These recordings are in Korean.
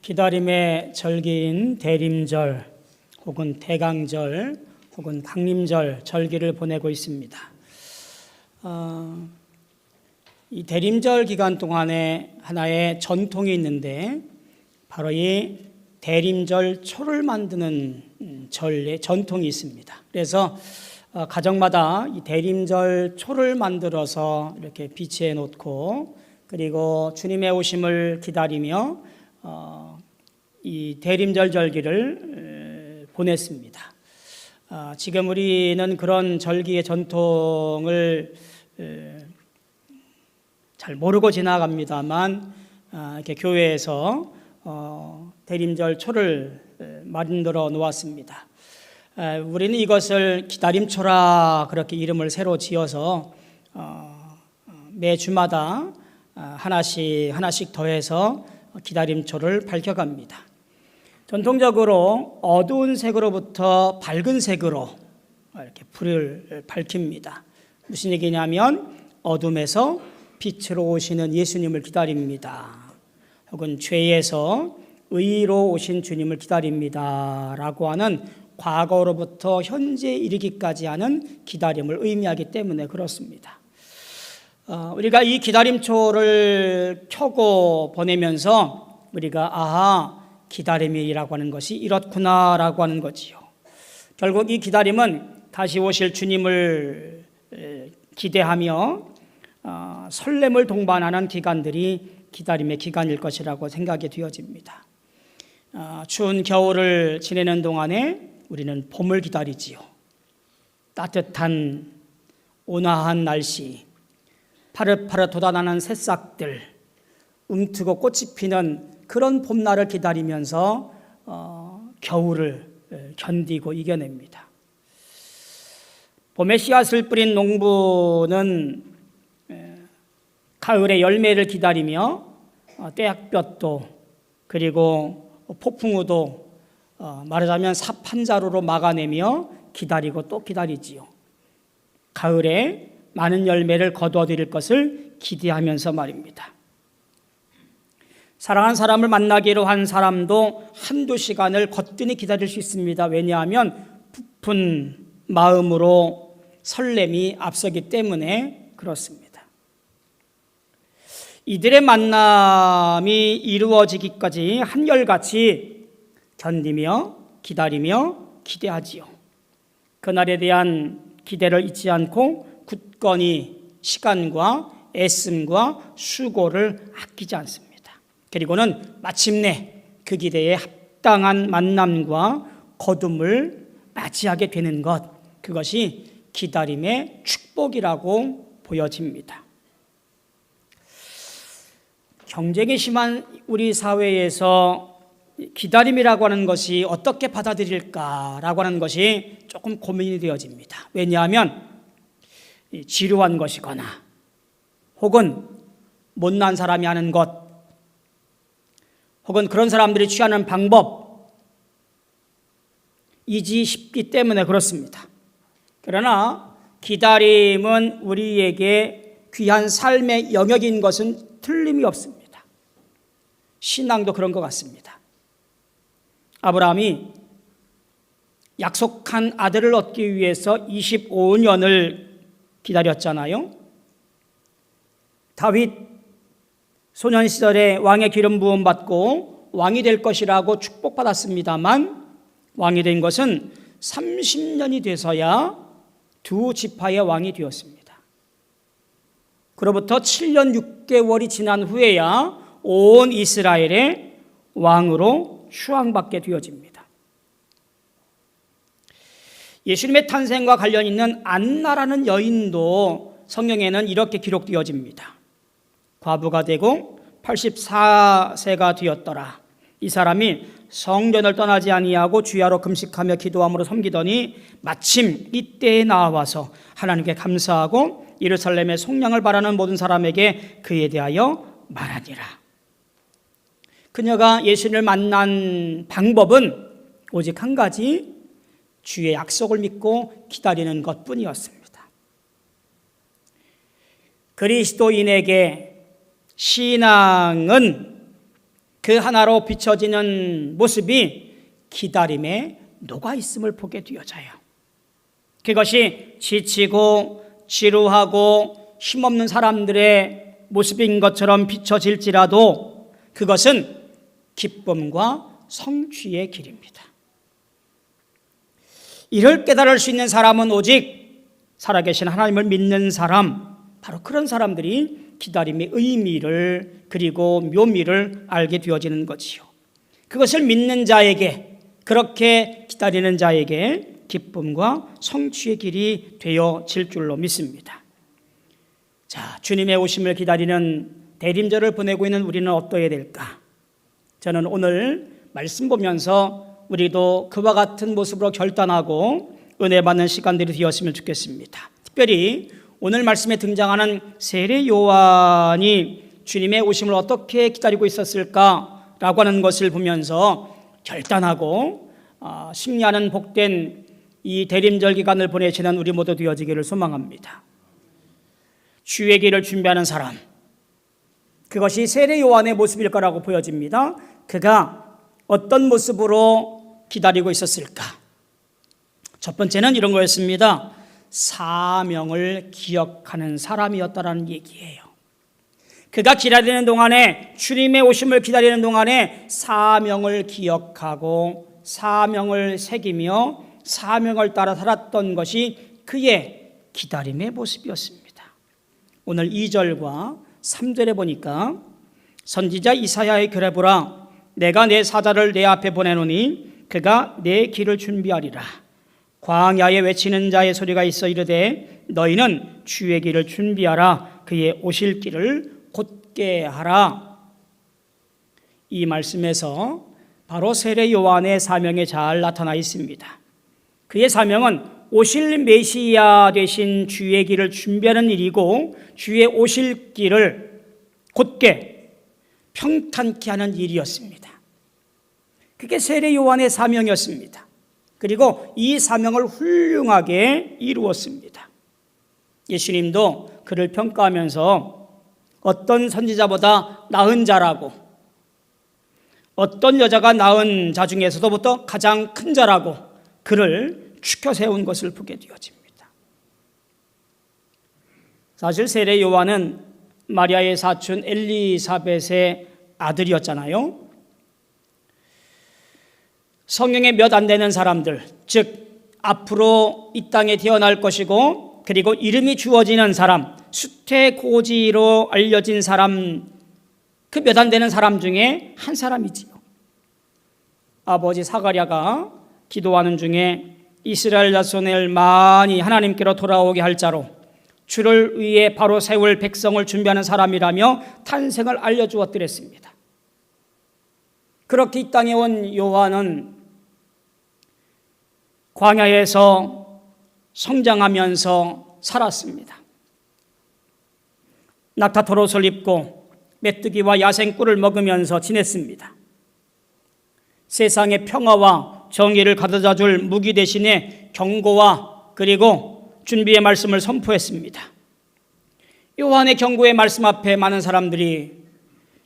기다림의 절기인 대림절 혹은 대강절 혹은 강림절 절기를 보내고 있습니다. 이 대림절 기간 동안에 하나의 전통이 있는데 바로 이 대림절 초를 만드는 전통이 있습니다. 그래서 가정마다 이 대림절 초를 만들어서 이렇게 비치해 놓고 그리고 주님의 오심을 기다리며 이 대림절 절기를 보냈습니다. 지금 우리는 그런 절기의 전통을 잘 모르고 지나갑니다만 이렇게 교회에서 대림절 초를 만들어 놓았습니다. 우리는 이것을 기다림초라 그렇게 이름을 새로 지어서 매 주마다 하나씩 더해서 기다림초를 밝혀갑니다. 전통적으로 어두운 색으로부터 밝은 색으로 이렇게 불을 밝힙니다. 무슨 얘기냐면 어둠에서 빛으로 오시는 예수님을 기다립니다. 혹은 죄에서 의로 오신 주님을 기다립니다. 라고 하는 과거로부터 현재에 이르기까지 하는 기다림을 의미하기 때문에 그렇습니다. 우리가 이 기다림초를 켜고 보내면서 우리가 기다림이라고 하는 것이 이렇구나라고 하는 거지요. 결국 이 기다림은 다시 오실 주님을 기대하며 설렘을 동반하는 기간들이 기다림의 기간일 것이라고 생각이 되어집니다. 추운 겨울을 지내는 동안에 우리는 봄을 기다리지요. 따뜻한 온화한 날씨, 파릇파릇 돋아나는 새싹들, 움트고 꽃이 피는 그런 봄날을 기다리면서 겨울을 견디고 이겨냅니다. 봄에 씨앗을 뿌린 농부는 가을에 열매를 기다리며 떼약볕도 그리고 폭풍우도 말하자면 삽 한 자루로 막아내며 기다리고 또 기다리지요. 가을에 많은 열매를 거두어들일 것을 기대하면서 말입니다. 사랑하는 사람을 만나기로 한 사람도 한두 시간을 거뜬히 기다릴 수 있습니다. 왜냐하면 부푼 마음으로 설렘이 앞서기 때문에 그렇습니다. 이들의 만남이 이루어지기까지 한결같이 견디며 기다리며 기대하지요. 그날에 대한 기대를 잊지 않고 굳건히 시간과 애씀과 수고를 아끼지 않습니다. 그리고는 마침내 그 기대에 합당한 만남과 거둠을 맞이하게 되는 것, 그것이 기다림의 축복이라고 보여집니다. 경쟁이 심한 우리 사회에서 기다림이라고 하는 것이 어떻게 받아들일까라고 하는 것이 조금 고민이 되어집니다. 왜냐하면 지루한 것이거나 혹은 못난 사람이 하는 것 혹은 그런 사람들이 취하는 방법이지 싶기 때문에 그렇습니다. 그러나 기다림은 우리에게 귀한 삶의 영역인 것은 틀림이 없습니다. 신앙도 그런 것 같습니다. 아브라함이 약속한 아들을 얻기 위해서 25년을 기다렸잖아요. 다윗 소년 시절에 왕의 기름 부음 받고 왕이 될 것이라고 축복받았습니다만 왕이 된 것은 30년이 돼서야 두 지파의 왕이 되었습니다. 그로부터 7년 6개월이 지난 후에야 온 이스라엘의 왕으로 추앙받게 되어집니다. 예수님의 탄생과 관련 있는 안나라는 여인도 성경에는 이렇게 기록되어집니다. 과부가 되고 84세가 되었더라. 이 사람이 성전을 떠나지 아니하고 주야로 금식하며 기도함으로 섬기더니 마침 이때에 나와서 하나님께 감사하고 예루살렘의 속량을 바라는 모든 사람에게 그에 대하여 말하니라. 그녀가 예수님을 만난 방법은 오직 한 가지, 주의 약속을 믿고 기다리는 것뿐이었습니다. 그리스도인에게 신앙은 그 하나로 비춰지는 모습이 기다림에 녹아 있음을 보게 되어져요. 그것이 지치고 지루하고 힘없는 사람들의 모습인 것처럼 비춰질지라도 그것은 기쁨과 성취의 길입니다. 이를 깨달을 수 있는 사람은 오직 살아계신 하나님을 믿는 사람, 바로 그런 사람들이 기다림의 의미를 그리고 묘미를 알게 되어지는 거지요. 그것을 믿는 자에게, 그렇게 기다리는 자에게 기쁨과 성취의 길이 되어질 줄로 믿습니다. 자, 주님의 오심을 기다리는 대림절을 보내고 있는 우리는 어떠해야 될까? 저는 오늘 말씀 보면서 우리도 그와 같은 모습으로 결단하고 은혜 받는 시간들이 되었으면 좋겠습니다. 특별히 오늘 말씀에 등장하는 세례 요한이 주님의 오심을 어떻게 기다리고 있었을까라고 하는 것을 보면서 결단하고 승리하는 복된 이 대림절 기간을 보내시는 우리 모두 되어지기를 소망합니다. 주의 길을 준비하는 사람, 그것이 세례 요한의 모습일 거라고 보여집니다. 그가 어떤 모습으로 기다리고 있었을까? 첫 번째는 이런 거였습니다. 사명을 기억하는 사람이었다라는 얘기예요. 그가 기다리는 동안에, 주님의 오심을 기다리는 동안에 사명을 기억하고 사명을 새기며 사명을 따라 살았던 것이 그의 기다림의 모습이었습니다. 오늘 2절과 3절에 보니까 선지자 이사야의 글에 보라, 내가 내 사자를 내 앞에 보내노니 그가 내 길을 준비하리라. 광야에 외치는 자의 소리가 있어 이르되 너희는 주의 길을 준비하라. 그의 오실 길을 곧게 하라. 이 말씀에서 바로 세례 요한의 사명에 잘 나타나 있습니다. 그의 사명은 오실 메시아 되신 주의 길을 준비하는 일이고 주의 오실 길을 곧게 평탄케 하는 일이었습니다. 그게 세례 요한의 사명이었습니다. 그리고 이 사명을 훌륭하게 이루었습니다. 예수님도 그를 평가하면서 어떤 선지자보다 나은 자라고, 어떤 여자가 낳은 자 중에서도부터 가장 큰 자라고 그를 추켜 세운 것을 보게 되어집니다. 사실 세례 요한은 마리아의 사촌 엘리사벳의 아들이었잖아요. 성경에 몇 안 되는 사람들, 즉 앞으로 이 땅에 태어날 것이고 그리고 이름이 주어지는 사람, 수태고지로 알려진 사람, 그 몇 안 되는 사람 중에 한 사람이지요. 아버지 사가랴가 기도하는 중에 이스라엘 자손을 많이 하나님께로 돌아오게 할 자로 주를 위해 바로 세울 백성을 준비하는 사람이라며 탄생을 알려주었더랬습니다. 그렇게 이 땅에 온 요한은 광야에서 성장하면서 살았습니다. 낙타토롯을 입고 메뚜기와 야생꿀을 먹으면서 지냈습니다. 세상의 평화와 정의를 가져다 줄 무기 대신에 경고와 그리고 준비의 말씀을 선포했습니다. 요한의 경고의 말씀 앞에 많은 사람들이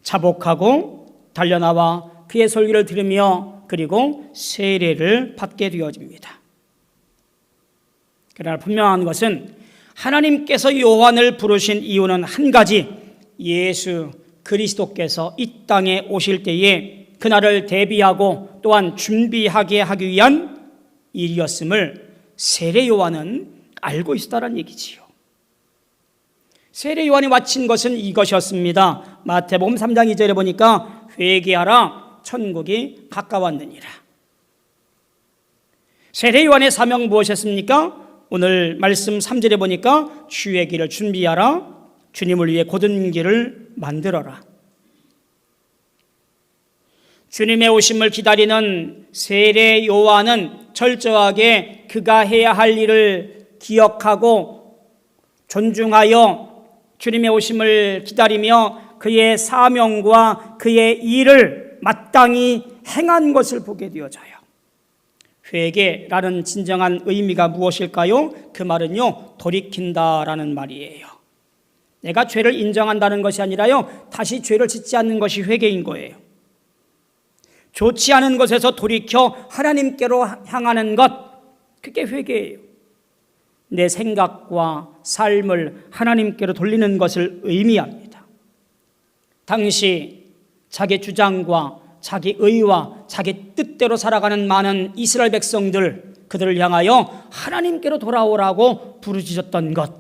자복하고 달려나와 그의 설교를 들으며 그리고 세례를 받게 되어집니다. 그러나 분명한 것은 하나님께서 요한을 부르신 이유는 한 가지, 예수 그리스도께서 이 땅에 오실 때에 그날을 대비하고 또한 준비하게 하기 위한 일이었음을 세례 요한은 알고 있었다는 얘기지요. 세례 요한이 마친 것은 이것이었습니다. 마태복음 3장 2절에 보니까 회개하라 천국이 가까웠느니라. 세례 요한의 사명 무엇이었습니까? 오늘 말씀 3절에 보니까 주의 길을 준비하라, 주님을 위해 곧은 길을 만들어라. 주님의 오심을 기다리는 세례 요한은 철저하게 그가 해야 할 일을 기억하고 존중하여 주님의 오심을 기다리며 그의 사명과 그의 일을 마땅히 행한 것을 보게 되어져요. 회개라는 진정한 의미가 무엇일까요? 그 말은요, 돌이킨다라는 말이에요. 내가 죄를 인정한다는 것이 아니라요, 다시 죄를 짓지 않는 것이 회개인 거예요. 좋지 않은 것에서 돌이켜 하나님께로 향하는 것, 그게 회개예요. 내 생각과 삶을 하나님께로 돌리는 것을 의미합니다. 당시 자기 주장과 자기 의와 자기 뜻대로 살아가는 많은 이스라엘 백성들, 그들을 향하여 하나님께로 돌아오라고 부르짖었던 것,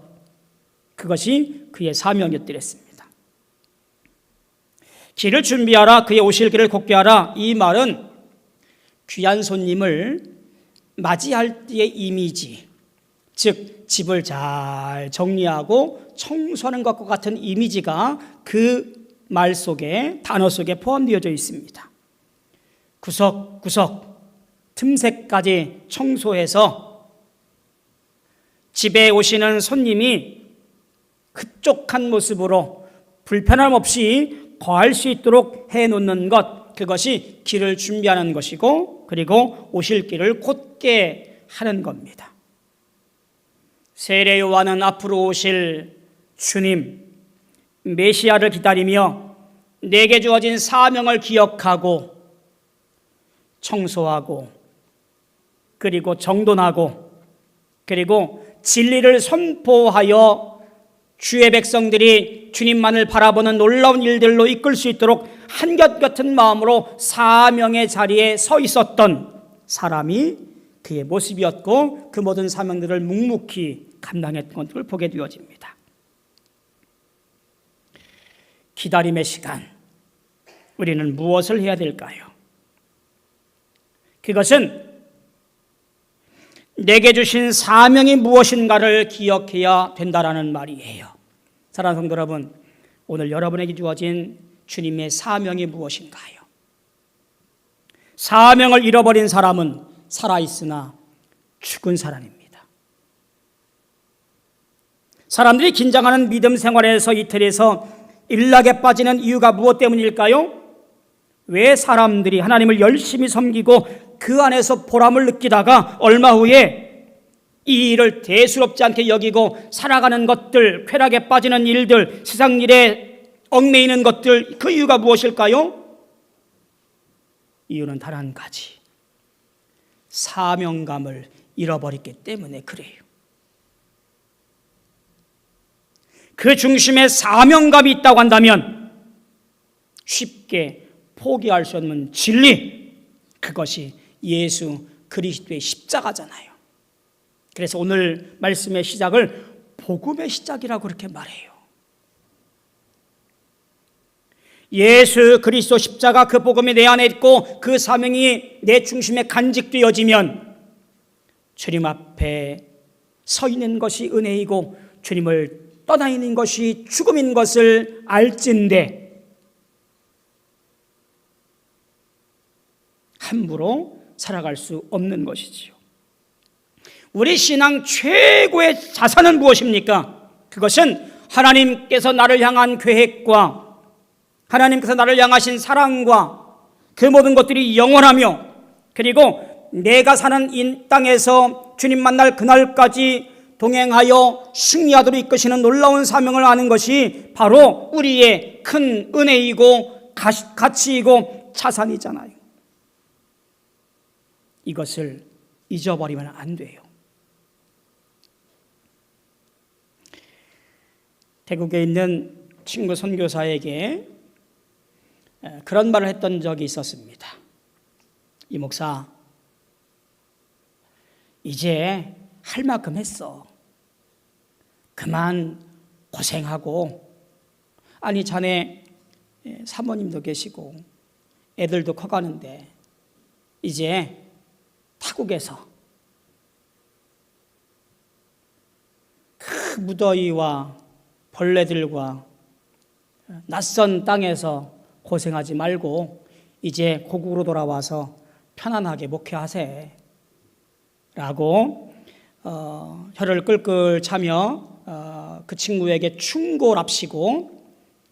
그것이 그의 사명이었더랬습니다. 길을 준비하라, 그의 오실 길을 곧게 하라. 이 말은 귀한 손님을 맞이할 때의 이미지, 즉 집을 잘 정리하고 청소하는 것과 같은 이미지가 그 말 속에, 단어 속에 포함되어져 있습니다. 구석구석 틈새까지 청소해서 집에 오시는 손님이 흡족한 모습으로 불편함 없이 거할 수 있도록 해놓는 것, 그것이 길을 준비하는 것이고, 그리고 오실 길을 곧게 하는 겁니다. 세례 요한은 앞으로 오실 주님 메시아를 기다리며 내게 주어진 사명을 기억하고 청소하고, 그리고 정돈하고, 그리고 진리를 선포하여 주의 백성들이 주님만을 바라보는 놀라운 일들로 이끌 수 있도록 한결같은 마음으로 사명의 자리에 서 있었던 사람이 그의 모습이었고, 그 모든 사명들을 묵묵히 감당했던 것을 보게 되어집니다. 기다림의 시간, 우리는 무엇을 해야 될까요? 그것은 내게 주신 사명이 무엇인가를 기억해야 된다라는 말이에요. 사랑하는 성도 여러분, 오늘 여러분에게 주어진 주님의 사명이 무엇인가요? 사명을 잃어버린 사람은 살아있으나 죽은 사람입니다. 사람들이 긴장하는 믿음 생활에서 이틀에서 일락에 빠지는 이유가 무엇 때문일까요? 왜 사람들이 하나님을 열심히 섬기고 그 안에서 보람을 느끼다가 얼마 후에 이 일을 대수롭지 않게 여기고 살아가는 것들, 쾌락에 빠지는 일들, 세상 일에 얽매이는 것들, 그 이유가 무엇일까요? 이유는 단 한 가지, 사명감을 잃어버렸기 때문에 그래요. 그 중심에 사명감이 있다고 한다면 쉽게 포기할 수 없는 진리, 그것이 예수 그리스도의 십자가잖아요. 그래서 오늘 말씀의 시작을 복음의 시작이라고 그렇게 말해요. 예수 그리스도 십자가, 그 복음이 내 안에 있고 그 사명이 내 중심에 간직되어지면 주님 앞에 서 있는 것이 은혜이고 주님을 떠나 있는 것이 죽음인 것을 알진대 함부로 살아갈 수 없는 것이지요. 우리 신앙 최고의 자산은 무엇입니까? 그것은 하나님께서 나를 향한 계획과 하나님께서 나를 향하신 사랑과 그 모든 것들이 영원하며, 그리고 내가 사는 이 땅에서 주님 만날 그날까지 동행하여 승리하도록 이끄시는 놀라운 사명을 아는 것이 바로 우리의 큰 은혜이고 가치이고 자산이잖아요. 이것을 잊어버리면 안 돼요. 태국에 있는 친구 선교사에게 그런 말을 했던 적이 있었습니다. 이 목사, 이제 할 만큼 했어. 그만 고생하고, 아니 자네 사모님도 계시고 애들도 커가는데 이제 타국에서 그 무더위와 벌레들과 낯선 땅에서 고생하지 말고 이제 고국으로 돌아와서 편안하게 목회하세 라고 혀를 끌끌 차며 그 친구에게 충고랍시고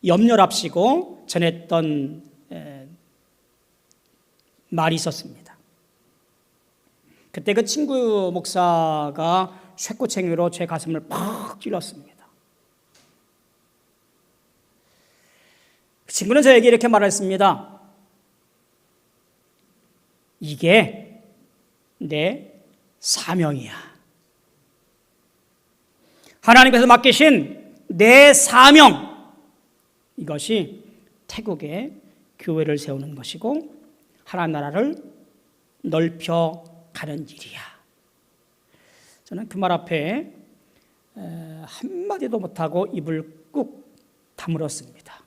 염려랍시고 전했던 말이 있었습니다. 그때 그 친구 목사가 쇠꼬챙이로 제 가슴을 팍 찔렀습니다. 그 친구는 저에게 이렇게 말했습니다. 이게 내 사명이야. 하나님께서 맡기신 내 사명, 이것이 태국에 교회를 세우는 것이고 하나님 나라를 넓혀가는 일이야. 저는 그 말 앞에 한마디도 못하고 입을 꾹 다물었습니다.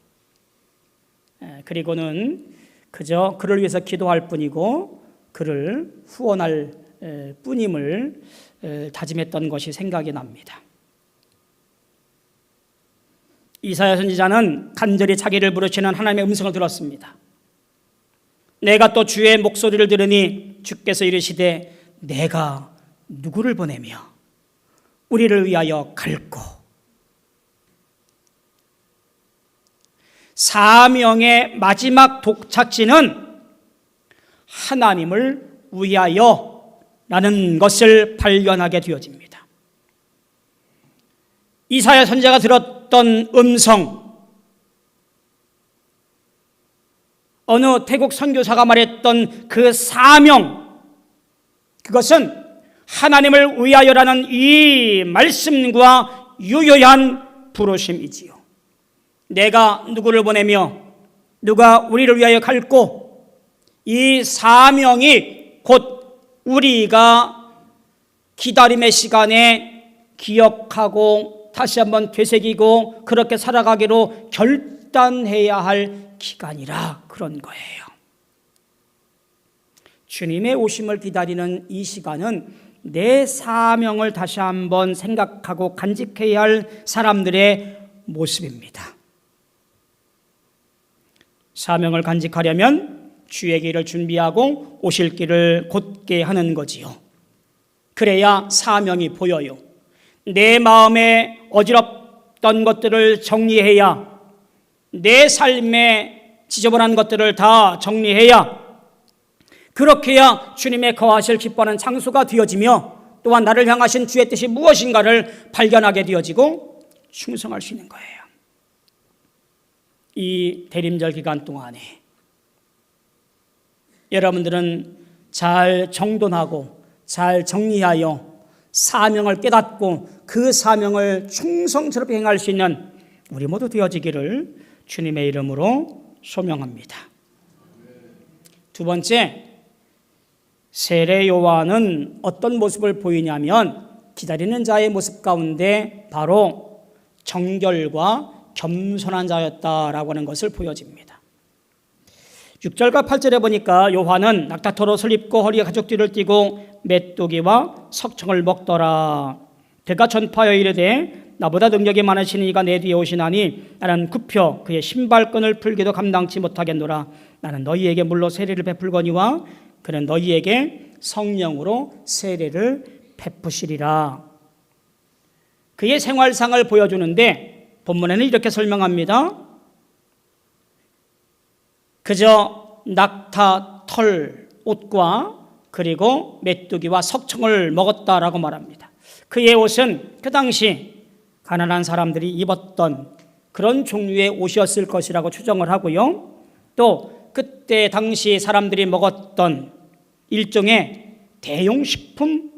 그리고는 그저 그를 위해서 기도할 뿐이고 그를 후원할 뿐임을 다짐했던 것이 생각이 납니다. 이사야 선지자는 간절히 자기를 부르시는 하나님의 음성을 들었습니다. 내가 또 주의 목소리를 들으니 주께서 이르시되 내가 누구를 보내며 우리를 위하여 갈고. 사명의 마지막 독착지는 하나님을 위하여 라는 것을 발견하게 되어집니다. 이사야 선지자가 들었던 음성, 어느 태국 선교사가 말했던 그 사명, 그것은 하나님을 위하여라는 이 말씀과 유효한 부르심이지요. 내가 누구를 보내며 누가 우리를 위하여 갈고, 이 사명이 곧 우리가 기다림의 시간에 기억하고 다시 한번 되새기고 그렇게 살아가기로 결단해야 할 기간이라 그런 거예요. 주님의 오심을 기다리는 이 시간은 내 사명을 다시 한번 생각하고 간직해야 할 사람들의 모습입니다. 사명을 간직하려면 주의 길을 준비하고 오실 길을 곧게 하는 거지요. 그래야 사명이 보여요. 내 마음에 어지럽던 것들을 정리해야, 내 삶에 지저분한 것들을 다 정리해야, 그렇게 해야 주님의 거하실 기뻐하는 장소가 되어지며 또한 나를 향하신 주의 뜻이 무엇인가를 발견하게 되어지고 충성할 수 있는 거예요. 이 대림절 기간 동안에 여러분들은 잘 정돈하고 잘 정리하여 사명을 깨닫고 그 사명을 충성스럽게 행할 수 있는 우리 모두 되어지기를 주님의 이름으로 소명합니다. 두 번째, 세례 요한은 어떤 모습을 보이냐면 기다리는 자의 모습 가운데 바로 정결과 겸손한 자였다라고 하는 것을 보여집니다. 6절과 8절에 보니까 요한은 낙타털 옷을 입고 허리에 가죽띠를 띠고 메뚜기와 석청을 먹더라. 그가 전파하여 이르되 나보다 능력이 많으신 이가 내 뒤에 오시나니 나는 굽혀 그의 신발끈을 풀기도 감당치 못하겠노라. 나는 너희에게 물로 세례를 베풀거니와 그는 너희에게 성령으로 세례를 베푸시리라. 그의 생활상을 보여주는데 본문에는 이렇게 설명합니다. 그저 낙타 털 옷과 그리고 메뚜기와 석청을 먹었다라고 말합니다. 그의 옷은 그 당시 가난한 사람들이 입었던 그런 종류의 옷이었을 것이라고 추정을 하고요. 또 그때 당시 사람들이 먹었던 일종의 대용식품이라고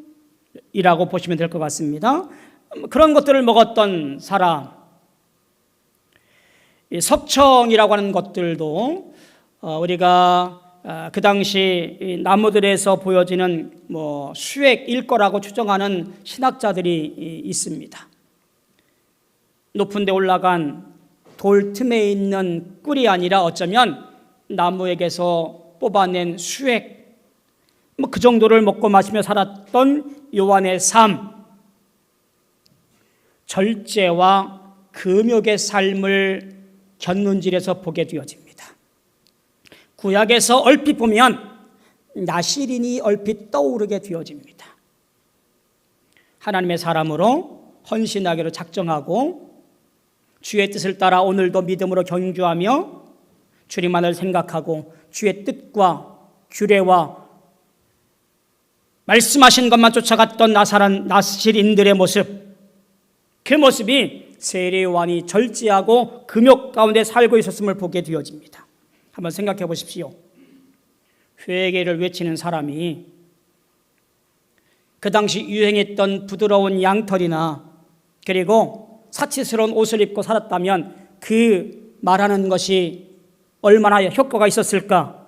보시면 될 것 같습니다. 그런 것들을 먹었던 사람, 석청이라고 하는 것들도 우리가 그 당시 나무들에서 보여지는 수액일 거라고 추정하는 신학자들이 있습니다. 높은 데 올라간 돌 틈에 있는 꿀이 아니라 어쩌면 나무에게서 뽑아낸 수액, 그 정도를 먹고 마시며 살았던 요한의 삶, 절제와 금욕의 삶을 견눈질에서 보게 되어집니다. 구약에서 얼핏 보면 나시린이 얼핏 떠오르게 되어집니다. 하나님의 사람으로 헌신하기로 작정하고 주의 뜻을 따라 오늘도 믿음으로 경주하며 주님만을 생각하고 주의 뜻과 규례와 말씀하신 것만 쫓아갔던 나시린들의 모습, 그 모습이 세례 요한이 절제하고 금욕 가운데 살고 있었음을 보게 되어집니다. 한번 생각해 보십시오. 회개를 외치는 사람이 그 당시 유행했던 부드러운 양털이나 그리고 사치스러운 옷을 입고 살았다면 그 말하는 것이 얼마나 효과가 있었을까?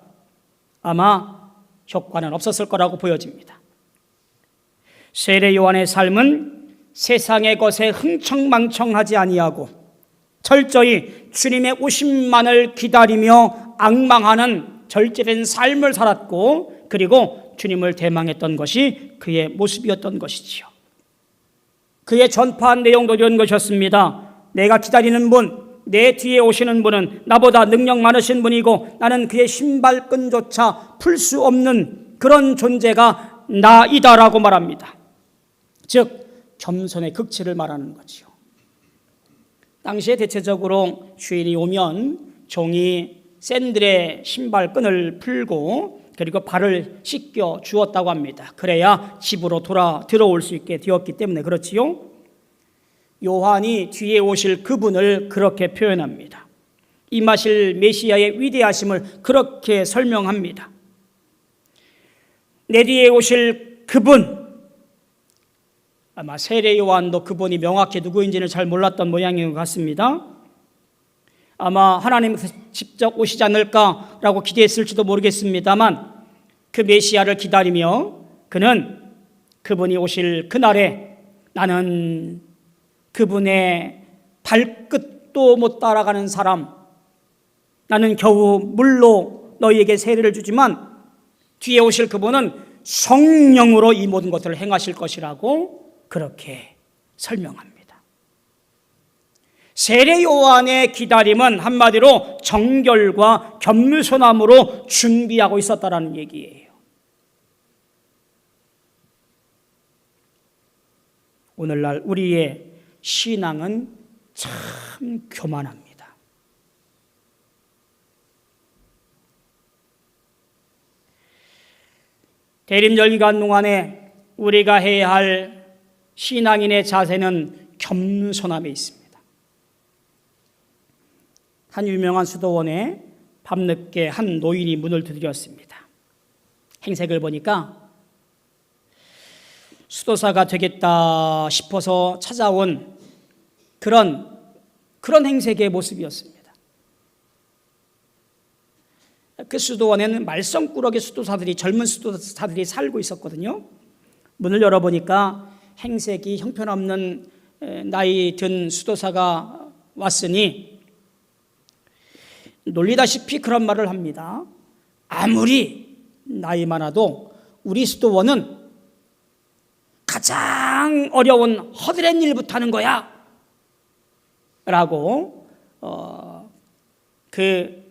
아마 효과는 없었을 거라고 보여집니다. 세례 요한의 삶은 세상의 것에 흥청망청하지 아니하고 철저히 주님의 오심만을 기다리며 앙망하는 절제된 삶을 살았고, 그리고 주님을 대망했던 것이 그의 모습이었던 것이지요. 그의 전파한 내용도 이런 것이었습니다. 내가 기다리는 분, 내 뒤에 오시는 분은 나보다 능력 많으신 분이고 나는 그의 신발끈조차 풀 수 없는 그런 존재가 나이다라고 말합니다. 즉 겸손의 극치를 말하는 거지요. 당시에 대체적으로 주인이 오면 종이 샌들의 신발끈을 풀고 그리고 발을 씻겨 주었다고 합니다. 그래야 집으로 들어올 수 있게 되었기 때문에 그렇지요. 요한이 뒤에 오실 그분을 그렇게 표현합니다. 임하실 메시아의 위대하심을 그렇게 설명합니다. 내 뒤에 오실 그분, 아마 세례 요한도 그분이 명확히 누구인지는 잘 몰랐던 모양인 것 같습니다. 아마 하나님께서 직접 오시지 않을까라고 기대했을지도 모르겠습니다만 그 메시아를 기다리며 그는 그분이 오실 그날에 나는 그분의 발끝도 못 따라가는 사람, 나는 겨우 물로 너희에게 세례를 주지만 뒤에 오실 그분은 성령으로 이 모든 것들을 행하실 것이라고 그렇게 설명합니다. 세례 요한의 기다림은 한마디로 정결과 겸손함으로 준비하고 있었다라는 얘기예요. 오늘날 우리의 신앙은 참 교만합니다. 대림절기간 동안에 우리가 해야 할 신앙인의 자세는 겸손함에 있습니다. 한 유명한 수도원에 밤늦게 한 노인이 문을 두드렸습니다. 행색을 보니까 수도사가 되겠다 싶어서 찾아온 그런 행색의 모습이었습니다. 그 수도원에는 말썽꾸러기 수도사들이, 젊은 수도사들이 살고 있었거든요. 문을 열어보니까 행색이 형편없는 나이 든 수도사가 왔으니 놀리다시피 그런 말을 합니다. 아무리 나이 많아도 우리 수도원은 가장 어려운 허드렛 일부터 하는 거야 라고 그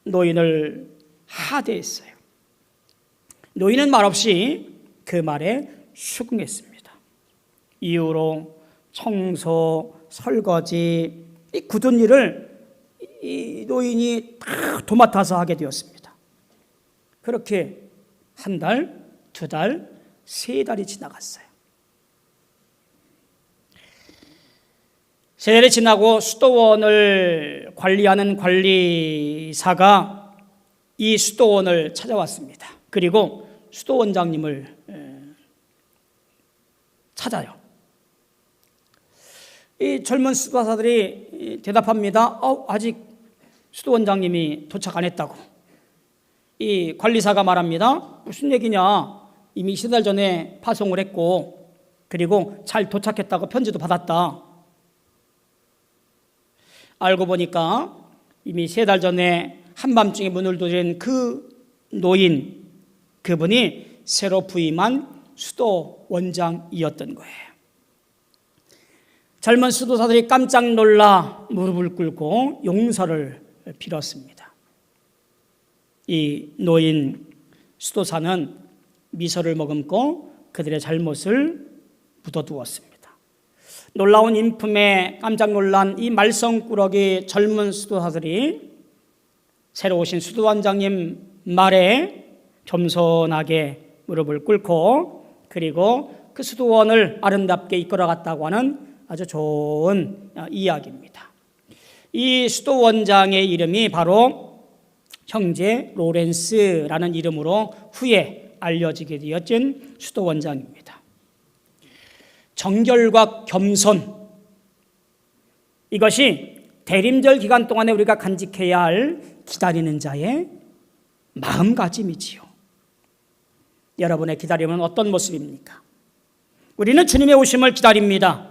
노인을 하대했어요. 노인은 말없이 그 말에 수긍했습니다. 이후로 청소, 설거지, 이 굳은 일을 이 노인이 다 도맡아서 하게 되었습니다. 그렇게 한 달, 두 달, 세 달이 지나갔어요. 세 달이 지나고 수도원을 관리하는 관리사가 이 수도원을 찾아왔습니다. 그리고 수도원장님을 찾아요. 이 젊은 수도사들이 대답합니다. 아직 수도원장님이 도착 안 했다고. 이 관리사가 말합니다. 무슨 얘기냐? 이미 3달 전에 파송을 했고 그리고 잘 도착했다고 편지도 받았다. 알고 보니까 이미 3달 전에 한밤중에 문을 두드린 그 노인, 그분이 새로 부임한 수도원장이었던 거예요. 젊은 수도사들이 깜짝 놀라 무릎을 꿇고 용서를 빌었습니다. 이 노인 수도사는 미소를 머금고 그들의 잘못을 묻어두었습니다. 놀라운 인품에 깜짝 놀란 이 말썽꾸러기 젊은 수도사들이 새로 오신 수도원장님 말에 겸손하게 무릎을 꿇고 그리고 그 수도원을 아름답게 이끌어갔다고 하는 아주 좋은 이야기입니다. 이 수도원장의 이름이 바로 형제 로렌스라는 이름으로 후에 알려지게 되었던 수도원장입니다. 정결과 겸손, 이것이 대림절 기간 동안에 우리가 간직해야 할 기다리는 자의 마음가짐이지요. 여러분의 기다림은 어떤 모습입니까? 우리는 주님의 오심을 기다립니다.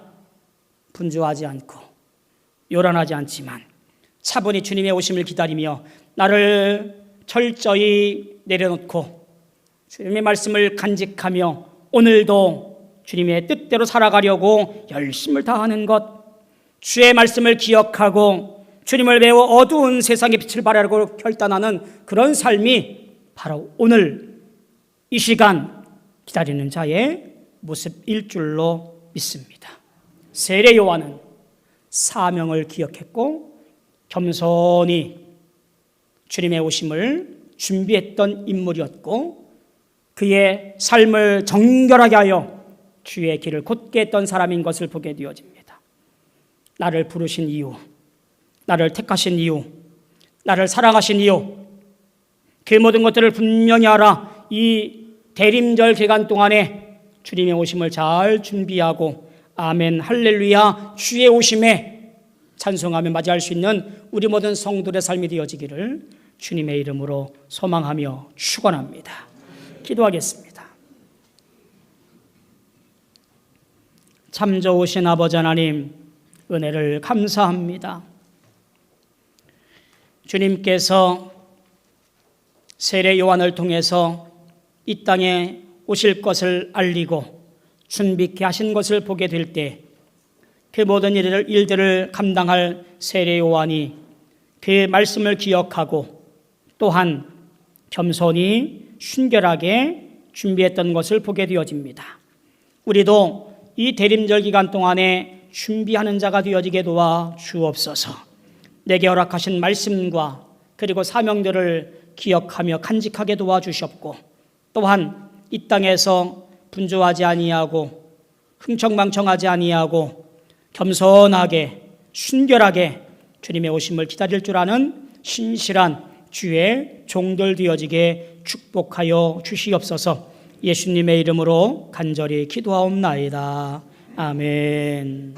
분주하지 않고 요란하지 않지만 차분히 주님의 오심을 기다리며 나를 철저히 내려놓고 주님의 말씀을 간직하며 오늘도 주님의 뜻대로 살아가려고 열심을 다하는 것, 주의 말씀을 기억하고 주님을 배워 어두운 세상의 빛을 발하려고 결단하는 그런 삶이 바로 오늘 이 시간 기다리는 자의 모습일 줄로 믿습니다. 세례 요한은 사명을 기억했고 겸손히 주님의 오심을 준비했던 인물이었고 그의 삶을 정결하게 하여 주의 길을 곧게 했던 사람인 것을 보게 되어집니다. 나를 부르신 이유, 나를 택하신 이유, 나를 사랑하신 이유, 그 모든 것들을 분명히 알아 이 대림절 기간 동안에 주님의 오심을 잘 준비하고 아멘 할렐루야 주의 오심에 찬송하며 맞이할 수 있는 우리 모든 성도들의 삶이 되어지기를 주님의 이름으로 소망하며 축원합니다. 기도하겠습니다. 참 좋으신 아버지 하나님, 은혜를 감사합니다. 주님께서 세례 요한을 통해서 이 땅에 오실 것을 알리고 준비케 하신 것을 보게 될 때 그 모든 일들을 감당할 세례 요한이 그 말씀을 기억하고 또한 겸손히 순결하게 준비했던 것을 보게 되어집니다. 우리도 이 대림절 기간 동안에 준비하는 자가 되어지게 도와 주옵소서. 내게 허락하신 말씀과 그리고 사명들을 기억하며 간직하게 도와주셨고 또한 이 땅에서 분주하지 아니하고 흥청망청하지 아니하고 겸손하게 순결하게 주님의 오심을 기다릴 줄 아는 신실한 주의 종들 되어지게 축복하여 주시옵소서. 예수님의 이름으로 간절히 기도하옵나이다. 아멘.